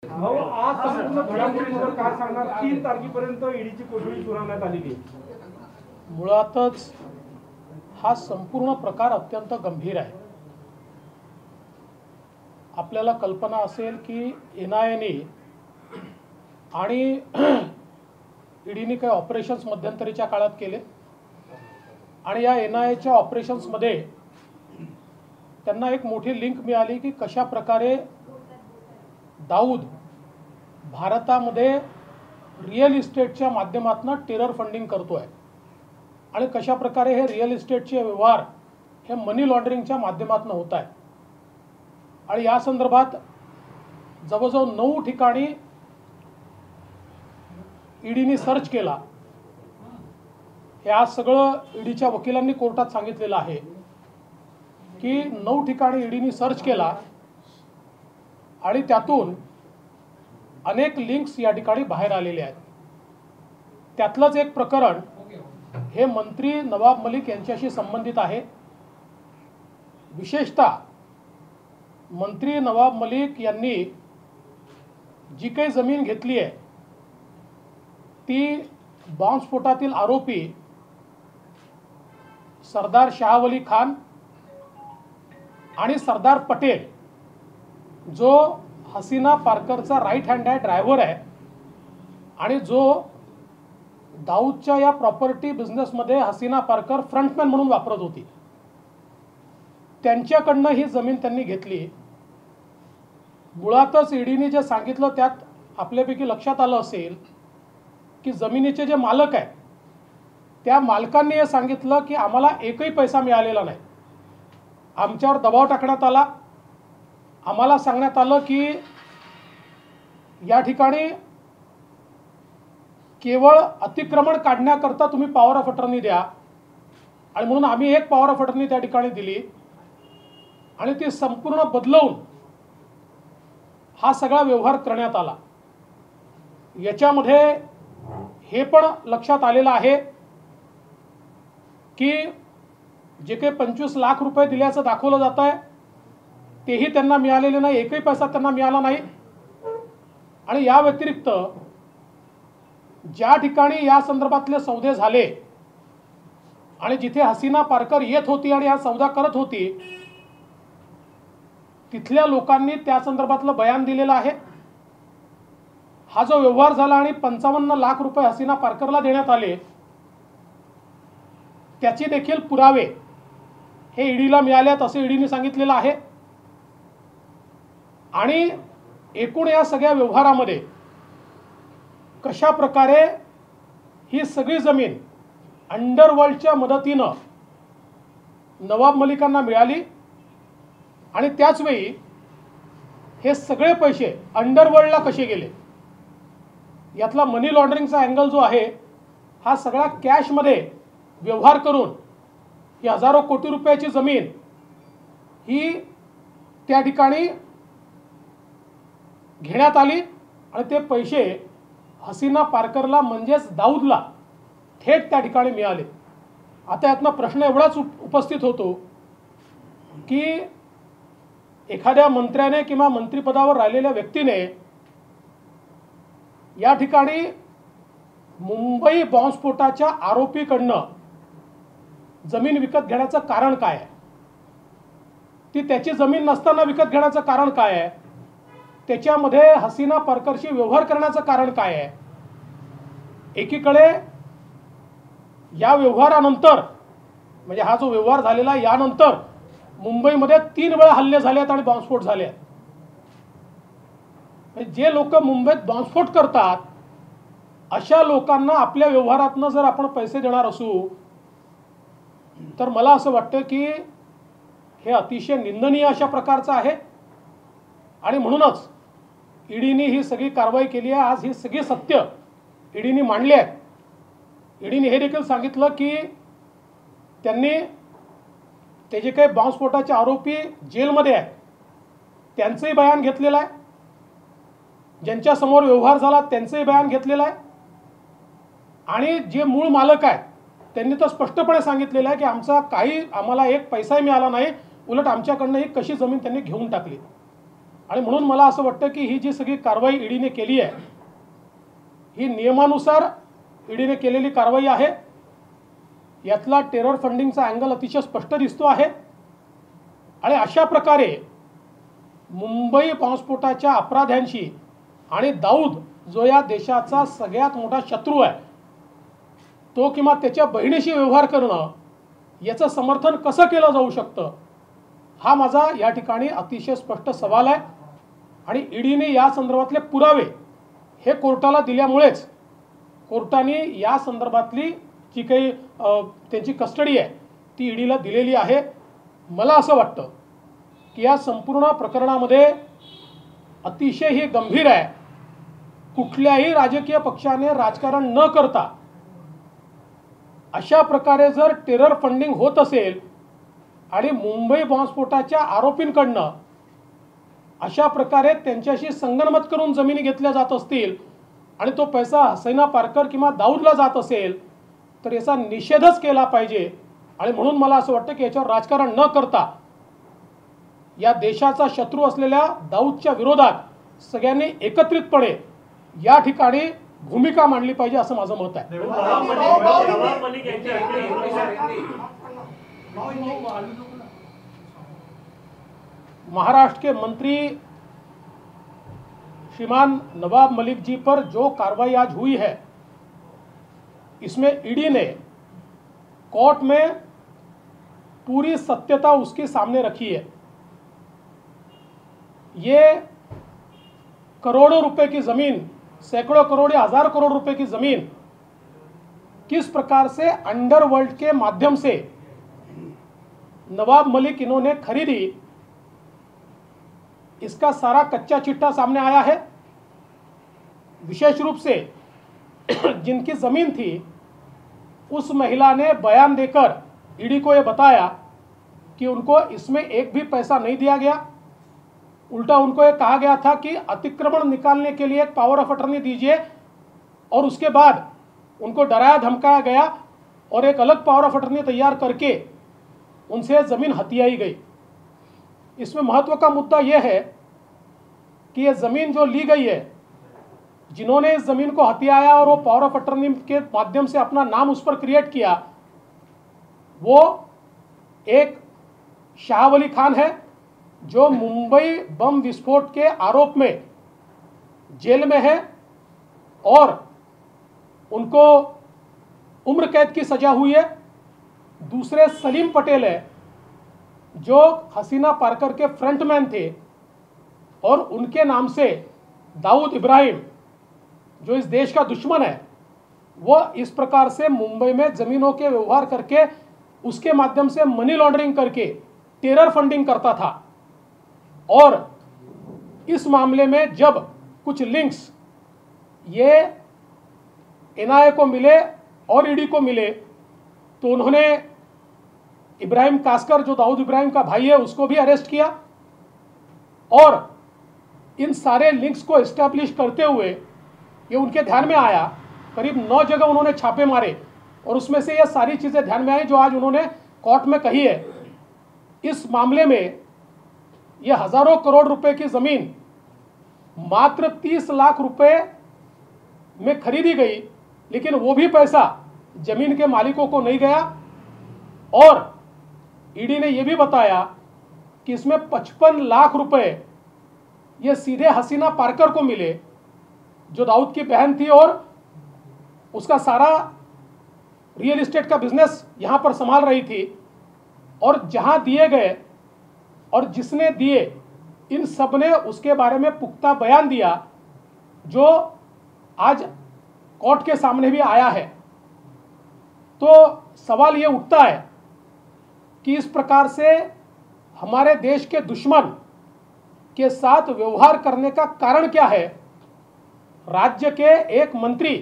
भाऊ आज संपूर्ण घडामोडींवर काय सांगणार? 3 तारखेपर्यंत ईडीची कोठडी सुनावण्यात आलेली आहे. मुळातच हा संपूर्ण प्रकार अत्यंत गंभीर आहे. आपल्याला कल्पना असेल की एनआयएने आणि ईडीने काही ऑपरेशन्स मध्यंतरीच्या काळात केले आणि या एनआयएच्या ऑपरेशन्समध्ये त्यांना एक मोठी लिंक मिळाली की कशा प्रकारे दाऊद भारतामध्ये रिअल इस्टेटच्या माध्यमातून टेरर फंडिंग करतोय आणि कशा प्रकारे हे रिअल इस्टेटचे व्यवहार हे मनी लॉन्ड्रिंगच्या माध्यमातून होत आहे. आणि या संदर्भात जवळजवळ 9 ठिकाणी ईडीने सर्च केला. हे आज सगळं ईडीच्या वकिलांनी कोर्टात सांगितलेलं आहे की 9 ठिकाणी ईडीने सर्च केला आणि त्यातून अनेक लिंक्स या ठिकाणी बाहेर आलेले आहेत. त्यातलंच एक प्रकरण हे मंत्री नवाब मलिक यांच्याशी संबंधित आहे. विशेषतः मंत्री नवाब मलिक यांनी जी काही जमीन घेतली आहे ती बॉम्बस्फोटातील आरोपी सरदार शाहवली खान आणि सरदार पटेल जो हसीना पारकरचा राईट हँड आहे, ड्रायव्हर आहे आणि जो दाऊदच्या या प्रॉपर्टी बिझनेसमध्ये हसीना पारकर फ्रंटमॅन म्हणून वापरत होती, त्यांच्याकडनं ही जमीन त्यांनी घेतली. मुळातच ईडीने जे सांगितलं त्यात आपल्यापैकी लक्षात आलं असेल की जमिनीचे जे मालक आहेत त्या मालकांनी हे सांगितलं की आम्हाला एकही पैसा मिळालेला नाही. आमच्यावर दबाव टाकण्यात आला. आम्हाला सांगण्यात आलं की या ठिकाणी केवळ अतिक्रमण काढण्याकरता तुम्ही पॉवर ऑफ अटर्नी द्या आणि म्हणून आम्ही एक पॉवर ऑफ अटर्नी त्या ठिकाणी दिली आणि ती संपूर्ण बदलवून हा सगळा व्यवहार करण्यात आला. याच्यामध्ये हे पण लक्षात आलेलं आहे की जे काही 25 लाख रुपये दिल्याचं दाखवलं जात आहे तेही त्यांना मिळालेले नाही, एकही पैसा त्यांना मिळाला नाही. आणि या व्यतिरिक्त ज्या ठिकाणी या संदर्भातले सौदे झाले आणि जिथे हसीना पारकर येत होती आणि हा सौदा करत होती तिथल्या लोकांनी त्या संदर्भातलं बयान दिलेलं आहे. हा जो व्यवहार झाला आणि 55 लाख रुपये हसीना पारकरला देण्यात आले त्याचे देखील पुरावे हे ईडीला मिळालेत असे ईडीने सांगितलेलं आहे. आणि एकूण या सगळ्या व्यवहारामध्ये कशा प्रकारे ही सगळी जमीन अंडरवर्ल्डच्या मदतीनं नवाब मलिकांना मिळाली आणि त्याचवेळी हे सगळे पैसे अंडरवर्ल्डला कसे गेले यातला मनी लॉन्ड्रिंगचा अँगल जो आहे हा सगळा कॅशमध्ये व्यवहार करून ही हजारो कोटी रुपयाची जमीन ही त्या ठिकाणी घेण्यात आली आणि ते पैसे हसीना पारकरला म्हणजेच दाऊदला थेट त्या ठिकाणी मिळाले. आता यातनं प्रश्न एवढाच उपस्थित होतो की एखाद्या मंत्र्याने किंवा मंत्रिपदावर राहिलेल्या व्यक्तीने या ठिकाणी मुंबई बॉम्बस्फोटाच्या आरोपीकडनं जमीन विकत घेण्याचं कारण काय आहे? ती त्याची जमीन नसताना विकत घेण्याचं कारण काय आहे? त्याच्यामध्ये हसीना पारकरशी व्यवहार करण्याचं कारण काय आहे? एकीकडे या व्यवहारानंतर म्हणजे हा जो व्यवहार झालेला यानंतर मुंबईमध्ये 3 वेळा हल्ले झाले आहेत आणि बॉम्बस्फोट झाले आहेत. जे लोक मुंबईत बॉम्बस्फोट करतात अशा लोकांना आपल्या व्यवहारातनं जर आपण पैसे देणार असू तर मला असं वाटतं की हे अतिशय निंदनीय अशा प्रकारचं आहे. आणि म्हणूनच ईडीने ही सगळी कारवाई केली आहे. आज ही सगळी सत्य ईडीने मांडली आहेत. ईडीने हे देखील सांगितलं की त्यांनी ते जे काही बॉम्बस्फोटाचे आरोपी जेलमध्ये आहेत त्यांचंही बयान घेतलेलं आहे, ज्यांच्यासमोर व्यवहार झाला त्यांचंही बयान घेतलेलं आहे आणि जे मूळ मालक आहेत त्यांनी तर स्पष्टपणे सांगितलेलं आहे की आम्हाला एक पैसाही मिळाला नाही, उलट आमच्याकडनं ही कशी जमीन त्यांनी घेऊन टाकली. आणि म्हणून मला असं वाटतं की ही जी सगळी कारवाई ईडीने केली आहे ही नियमानुसार ईडीने केलेली कारवाई आहे. यातला टेरर फंडिंगचा अँगल अतिशय स्पष्ट दिसतो आहे. आणि अशा प्रकारे मुंबई बॉम्बस्फोटाच्या अपराध्यांशी आणि दाऊद जो या देशाचा सगळ्यात मोठा शत्रू आहे तो किंवा त्याच्या बहिणीशी व्यवहार करणं याचं समर्थन कसं केलं जाऊ शकतं हा माझा या ठिकाणी अतिशय स्पष्ट सवाल आहे. आणि ईडीने या संदर्भातले पुरावे हे कोर्टाला दिल्यामुळेच कोर्टाने या संदर्भातली जी काही त्यांची कस्टडी आहे ती ईडीला दिलेली आहे. मला असं वाटतं की या संपूर्ण प्रकरणामध्ये अतिशय ही गंभीर आहे. कुठल्याही राजकीय पक्षाने राजकारण न करता अशा प्रकारे जर टेरर फंडिंग होत असेल आणि मुंबई बॉम्बस्फोटाच्या आरोपींकडनं अशा प्रकारे त्यांच्याशी संगनमत करून जमिनी घेतल्या जात असतील आणि तो पैसा हसैना पारकर किंवा दाऊदला जात असेल तर याचा निषेधच केला पाहिजे. आणि म्हणून मला असं वाटतं की याच्यावर राजकारण न करता या देशाचा शत्रू असलेल्या दाऊदच्या विरोधात सगळ्यांनी एकत्रितपणे या ठिकाणी भूमिका मांडली पाहिजे असं माझं मत आहे. महाराष्ट्र के मंत्री श्रीमान नवाब मलिक जी पर जो कार्रवाई आज हुई है इसमें ईडी ने कोर्ट में पूरी सत्यता उसके सामने रखी है. ये करोड़ों रुपए की ज़मीन, सैकड़ों करोड़ या हज़ार करोड़ रुपए की ज़मीन किस प्रकार से अंडरवर्ल्ड के माध्यम से नवाब मलिक इन्होंने खरीदी इसका सारा कच्चा चिट्ठा सामने आया है. विशेष रूप से जिनकी ज़मीन थी उस महिला ने बयान देकर ईडी को ये बताया कि उनको इसमें एक भी पैसा नहीं दिया गया. उल्टा उनको ये कहा गया था कि अतिक्रमण निकालने के लिए एक पावर ऑफ अटर्नी दीजिए और उसके बाद उनको डराया धमकाया गया और एक अलग पावर ऑफ अटर्नी तैयार करके उनसे ज़मीन हथियाई गई. इसमें महत्व का मुद्दा यह है कि ये ज़मीन जो ली गई है जिन्होंने इस ज़मीन को हथियाया और वो पावर ऑफ अटर्नी के माध्यम से अपना नाम उस पर क्रिएट किया वो एक शाह वली खान है जो मुंबई बम विस्फोट के आरोप में जेल में है और उनको उम्र कैद की सजा हुई है. दूसरे सलीम पटेल है जो हसीना पारकर के फ्रंटमैन थे और उनके नाम से दाऊद इब्राहिम जो इस देश का दुश्मन है वो इस प्रकार से मुंबई में ज़मीनों के व्यवहार करके उसके माध्यम से मनी लॉन्ड्रिंग करके टेरर फंडिंग करता था. और इस मामले में जब कुछ लिंक्स ये एनआईए को मिले और ईडी को मिले तो उन्होंने इब्राहिम कास्कर जो दाऊद इब्राहिम का भाई है उसको भी अरेस्ट किया और इन सारे लिंक्स को एस्टैब्लिश करते हुए ये उनके ध्यान में आया. करीब 9 जगह उन्होंने छापे मारे और उसमें से ये सारी चीज़ें ध्यान में आई जो आज उन्होंने कोर्ट में कही है. इस मामले में ये हज़ारों करोड़ रुपए की ज़मीन मात्र 30 लाख रुपए में खरीदी गई लेकिन वो भी पैसा ज़मीन के मालिकों को नहीं गया. और ईडी ने यह भी बताया कि इसमें 55 लाख रुपए ये सीधे हसीना पारकर को मिले जो दाऊद की बहन थी और उसका सारा रियल एस्टेट का बिजनेस यहाँ पर संभाल रही थी. और जहाँ दिए गए और जिसने दिए इन सब ने उसके बारे में पुख्ता बयान दिया जो आज कोर्ट के सामने भी आया है. तो सवाल ये उठता है कि इस प्रकार से हमारे देश के दुश्मन के साथ व्यवहार करने का कारण क्या है. राज्य के एक मंत्री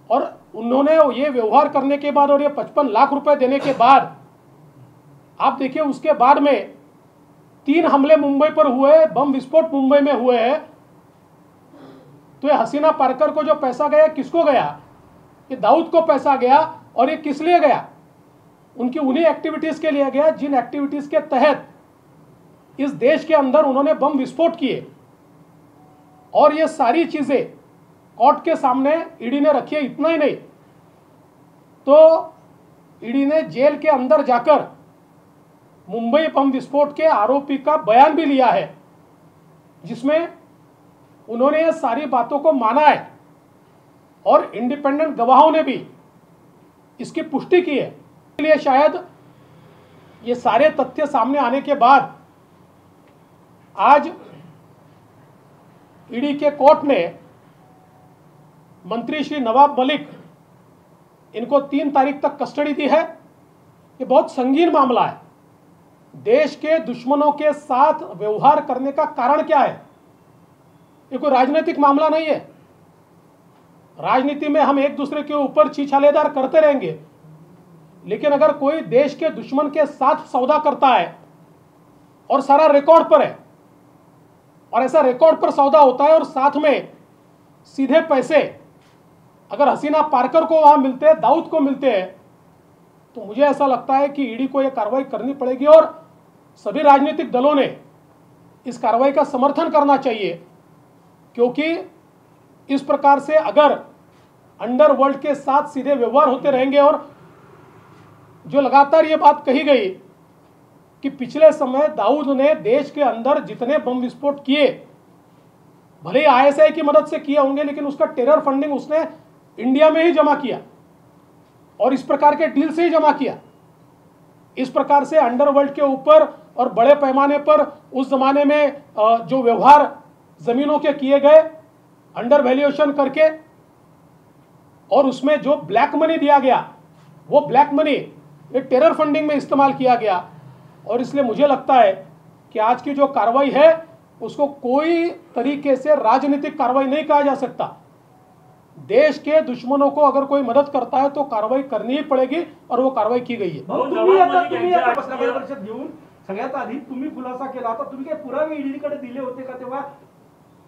और उन्होंने ये व्यवहार करने के बाद और ये 55 लाख रुपए देने के बाद आप देखिए उसके बाद में 3 हमले मुंबई पर हुए, बम विस्फोट मुंबई में हुए हैं. तो ये हसीना पारकर को जो पैसा गया किसको गया? ये दाऊद को पैसा गया. और ये किस लिए गया? उनकी उन्हीं एक्टिविटीज़ के लिए गया जिन एक्टिविटीज़ के तहत इस देश के अंदर उन्होंने बम विस्फोट किए और ये सारी चीजें कोर्ट के सामने ईडी ने रखी है। इतना ही नहीं तो ईडी ने जेल के अंदर जाकर मुंबई बम विस्फोट के आरोपी का बयान भी लिया है, जिसमें उन्होंने ये सारी बातों को माना है और इंडिपेंडेंट गवाहों ने भी इसकी पुष्टि की है। इसलिए शायद ये सारे तथ्य सामने आने के बाद आज ईडी के कोर्ट ने मंत्री श्री नवाब मलिक इनको 3 तारीख तक कस्टडी दी है। ये बहुत संगीन मामला है। देश के दुश्मनों के साथ व्यवहार करने का कारण क्या है? ये कोई राजनीतिक मामला नहीं है। राजनीति में हम एक दूसरे के ऊपर छीछालेदार करते रहेंगे, लेकिन अगर कोई देश के दुश्मन के साथ सौदा करता है और सारा रिकॉर्ड पर है और ऐसा रिकॉर्ड पर सौदा होता है और साथ में सीधे पैसे अगर हसीना पारकर को वहां मिलते हैं, दाऊद को मिलते हैं, तो मुझे ऐसा लगता है कि ईडी को यह कार्रवाई करनी पड़ेगी और सभी राजनीतिक दलों ने इस कार्रवाई का समर्थन करना चाहिए, क्योंकि इस प्रकार से अगर अंडरवर्ल्ड के साथ सीधे व्यवहार होते रहेंगे और जो लगातार ये बात कही गई कि पिछले समय दाऊद ने देश के अंदर जितने बम विस्फोट किए, भले ही आईएसआई की मदद से किए होंगे, लेकिन उसका टेरर फंडिंग उसने इंडिया में ही जमा किया और इस प्रकार के डील से ही जमा किया। इस प्रकार से अंडरवर्ल्ड के ऊपर और बड़े पैमाने पर उस जमाने में जो व्यवहार जमीनों के किए गए अंडर वैल्यूएशन करके और उसमें जो ब्लैक मनी दिया गया, वो ब्लैक मनी ये टेरर फंडिंग में इस्तेमाल किया गया। और इसलिए मुझे लगता है कि आज की जो कार्रवाई है उसको कोई तरीके से राजनीतिक कार्रवाई नहीं कहा जा सकता। देश के दुश्मनों को अगर कोई मदद करता है तो कार्रवाई करनी ही पड़ेगी और वो कार्रवाई की गई है। तुम्ही आता पत्रकार परिषद घेऊन सगळ्यात आधी तुम्ही खुलासा केला होता, तुम्ही काय पुरावे ईडीकडे दिले होते का तेव्हा?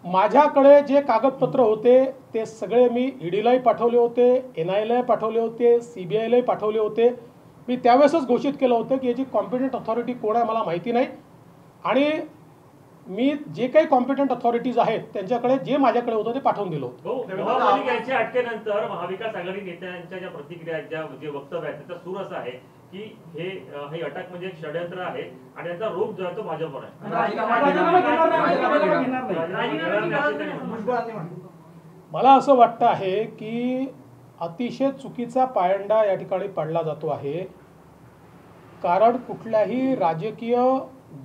माझ्याकडे जे कागदपत्र होते ते सगळे मी ईडीलाही पाठवले होते, एनआयलाही पाठवले होते, सीबीआयलाही पाठवले होते। मी त्यावेळेसच घोषित केलं होतं की याची कॉम्पिटंट अथॉरिटी कोण आहे मला माहिती नाही आणि मी जे काही कॉम्पिटंट अथॉरिटीज आहेत त्यांच्याकडे जे माझ्याकडे होतं ते पाठवून दिलं होतं। नवाब मलिक यांच्या अटकेनंतर महाविकास आघाडी नेत्यांच्या ज्या प्रतिक्रिया आहेत, जे वक्तव्य आहेत, त्याचा सूर असा आहे की ही अटक म्हणजे एक षडयंत्र आहे आणि त्याचा रूप जो आहे तो भाजपवर आहे। मला असं वाटतं आहे की अतिशय चुकीचा पायंडा या ठिकाणी पाडला जातो आहे, कारण कुठल्याही राजकीय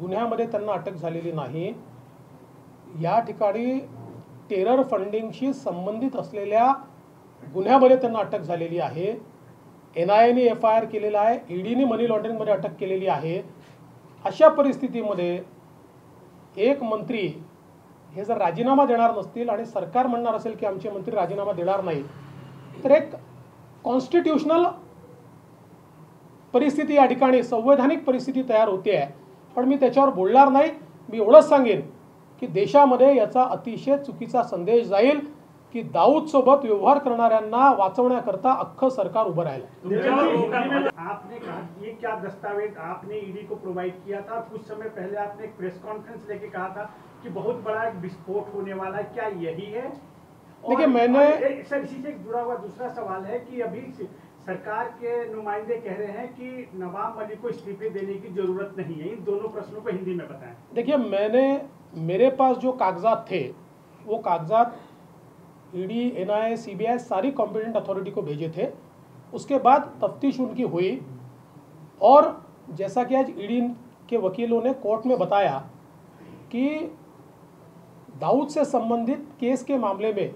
गुन्ह्यामध्ये त्यांना अटक झालेली नाही। या ठिकाणी टेरर फंडिंगशी संबंधित असलेल्या गुन्ह्यामध्ये त्यांना अटक झालेली आहे। एनआयएने एफआयआर केलेला आहे, ईडीने मनी लॉन्ड्रिंगमध्ये अटक केलेली आहे। अशा परिस्थितीमध्ये एक मंत्री हे जर राजीनामा देणार नसतील आणि सरकार म्हणणार असेल की आमचे मंत्री राजीनामा देणार नाही, तर एक कॉन्स्टिट्यूशनल परिस्थिती या ठिकाणी संवैधानिक परिस्थिती तयार होते आहे। पण मी त्याच्यावर बोलणार नाही। मी एवढंच सांगेन की देशामध्ये याचा अतिशय चुकीचा संदेश जाईल की दाऊद सोबत व्यवहार करणाऱ्यांना वाचवण्याकरता अख्खं सरकार उभं राहिलं। आपने कहा ये क्या दस्तावेज आपने ईडी को प्रोवाइड किया था? कुछ समय पहले आपने एक प्रेस कॉन्फ्रेंस लेके कहा था कि बहुत बड़ा एक विस्फोट होने वाला है, क्या यही है? देखिए मैंने सर इसी से जुड़ा हुआ दूसरा सवाल है कि अभी सरकार के नुमाइंदे कह रहे हैं कि नवाब मलिक को इस्तीफे देने की जरूरत नहीं है। इन दोनों प्रश्नों को हिंदी में बताएं। देखिए मेरे पास जो कागजात थे वो कागजात ईडी, एनआईए, सीबीआई सारी कॉम्पिटेंट अथॉरिटी को भेजे थे। उसके बाद तफ्तीश उनकी हुई और जैसा कि आज ईडी के वकीलों ने कोर्ट में बताया कि दाऊद से संबंधित केस के मामले में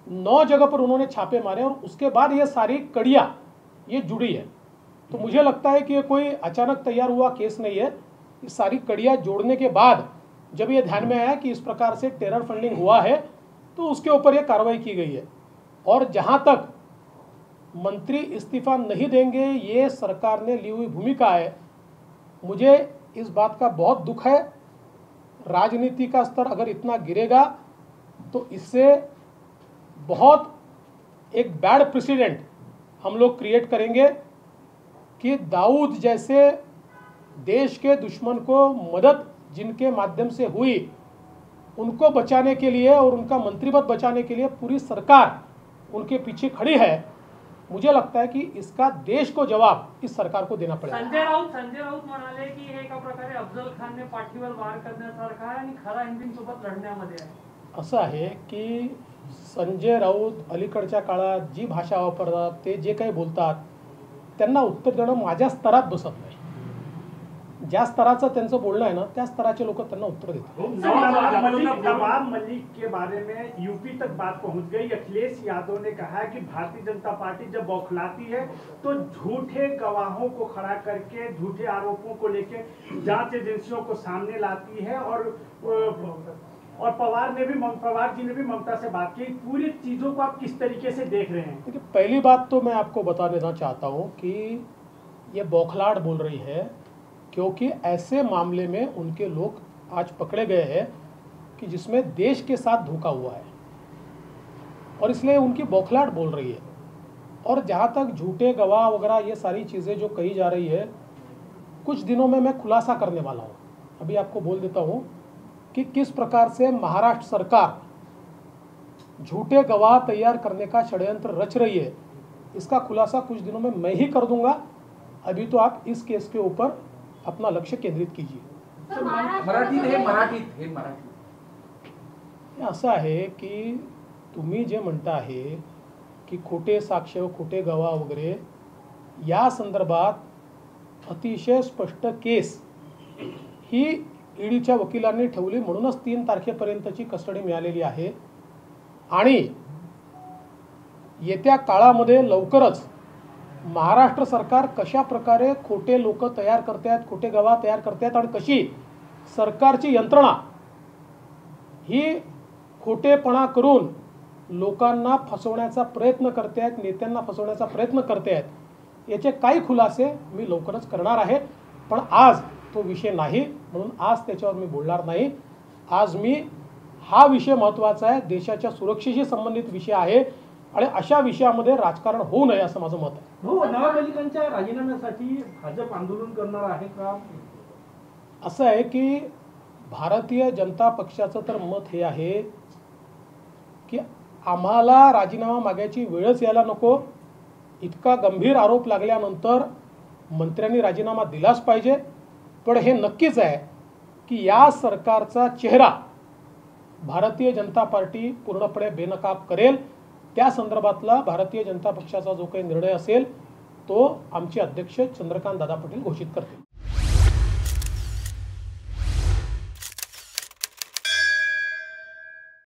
9 जगह पर उन्होंने छापे मारे और उसके बाद ये सारी कड़ियाँ ये जुड़ी है। तो मुझे लगता है कि ये कोई अचानक तैयार हुआ केस नहीं है। ये सारी कड़ियाँ जोड़ने के बाद जब ये ध्यान में आया कि इस प्रकार से टेरर फंडिंग हुआ है तो उसके ऊपर ये कार्रवाई की गई है। और जहाँ तक मंत्री इस्तीफा नहीं देंगे ये सरकार ने ली हुई भूमिका है, मुझे इस बात का बहुत दुख है। राजनीति का स्तर अगर इतना गिरेगा तो इससे बहुत एक बैड प्रेसिडेंट हम लोग क्रिएट करेंगे कि दाऊद जैसे देश के दुश्मन को मदद जिनके माध्यम से हुई, उनको बचाने के लिए और उनका मंत्री पद बचाने के लिए पूरी सरकार उनके पीछे खड़ी है। मुझे लगता है की इसका देश को जवाब इस सरकार को देना पड़ेगा। संजय राऊत म्हणाले की हे एका प्रकारे अफजल खानने पाठीवर वार करण्यासारखं आहे आणि खरा हिंदीसोबत लढण्यामध्ये आहे। असं आहे की संजय राऊत अलीकडच्या काळात जी भाषा वापरतात, ते जे काही बोलतात, त्यांना उत्तर देणं माझ्या स्तरात बसत नाही। ज्या स्तराचं त्यांचं बोलणं आहे ना, त्या स्तराचे लोक त्यांना उत्तर देतात। नवाब मलिक के बारे में यूपी तक बात पहुंच गई। अखिलेश यादव ने कहा कि भारतीय जनता पार्टी जब बौखलाती है तो झूठे गवाहों को खड़ा करके झूठे आरोपों को लेके जांच एजेंसियों को सामने लाती है। और पवार जी ने भी ममता से बात की। पूरी चीजों को आप किस तरीके से देख रहे हैं? देखिए, पहली बात तो मैं आपको बता देना चाहता हूँ कि ये बौखलाहट बोल रही है, क्योंकि ऐसे मामले में उनके लोग आज पकड़े गए हैं कि जिसमें देश के साथ धोखा हुआ है, और इसलिए उनकी बौखलाहट बोल रही है। और जहाँ तक झूठे गवाह वगैरह ये सारी चीज़ें जो कही जा रही है, कुछ दिनों में मैं खुलासा करने वाला हूँ। अभी आपको बोल देता हूँ कि किस प्रकार से महाराष्ट्र सरकार झूठे गवाह तैयार करने का षड्यंत्र रच रही है। इसका खुलासा कुछ दिनों में मैं ही कर दूंगा। अभी तो आप इस केस के ऊपर अपना लक्ष्य केंद्रित कीजिए। मराठीत असं आहे की तुम्ही जे म्हणता आहे की खोटे साक्ष, खोटे गवाह वगैरे, या संदर्भात अतिशय स्पष्ट केस ही ईडीच्या वकिलांनी ठेवली, म्हणूनच 3 तारखेपर्यंतची कस्टडी मिळालेली आहे। आणि येत्या काळामध्ये लवकरच महाराष्ट्र सरकार कशा प्रकारे खोटे लोक तयार करतात, खोटे गवाह तयार करतात, आणि कशी सरकारची यंत्रणा ही खोटेपणा करून लोकांना फसवण्याचा प्रयत्न करतात, नेत्यांना फसवण्याचा प्रयत्न करतात, याचे काही खुलासे मी लवकरच करणार आहे। पण आज तो विषय नाही, म्हणून आज त्याच्यावर मी बोलणार नाही। आज मी हा विषय महत्त्वाचा आहे, देशाच्या सुरक्षेशी संबंधित विषय आहे, आणि अशा विषयामध्ये राजकारण होऊ नये असं माझं मत आहे। नवाब मलिकांच्या राजीनाम्यासाठी भाजप आंदोलन करणार आहे का? असं आहे की भारतीय जनता पक्षाचं तर मत हे आहे की आम्हाला राजीनामा मागायची वेळच यायला नको। इतका गंभीर आरोप लागल्यानंतर मंत्र्यांनी राजीनामा दिलाच पाहिजे। पण हे नक्कीच आहे की या सरकारचा चेहरा भारतीय जनता पार्टी पूर्णपणे बेनकाब करेल। त्या संदर्भातला भारतीय जनता पक्षाचा जो काही निर्णय असेल तो आमचे अध्यक्ष चंद्रकांत दादा पाटील घोषित करतील।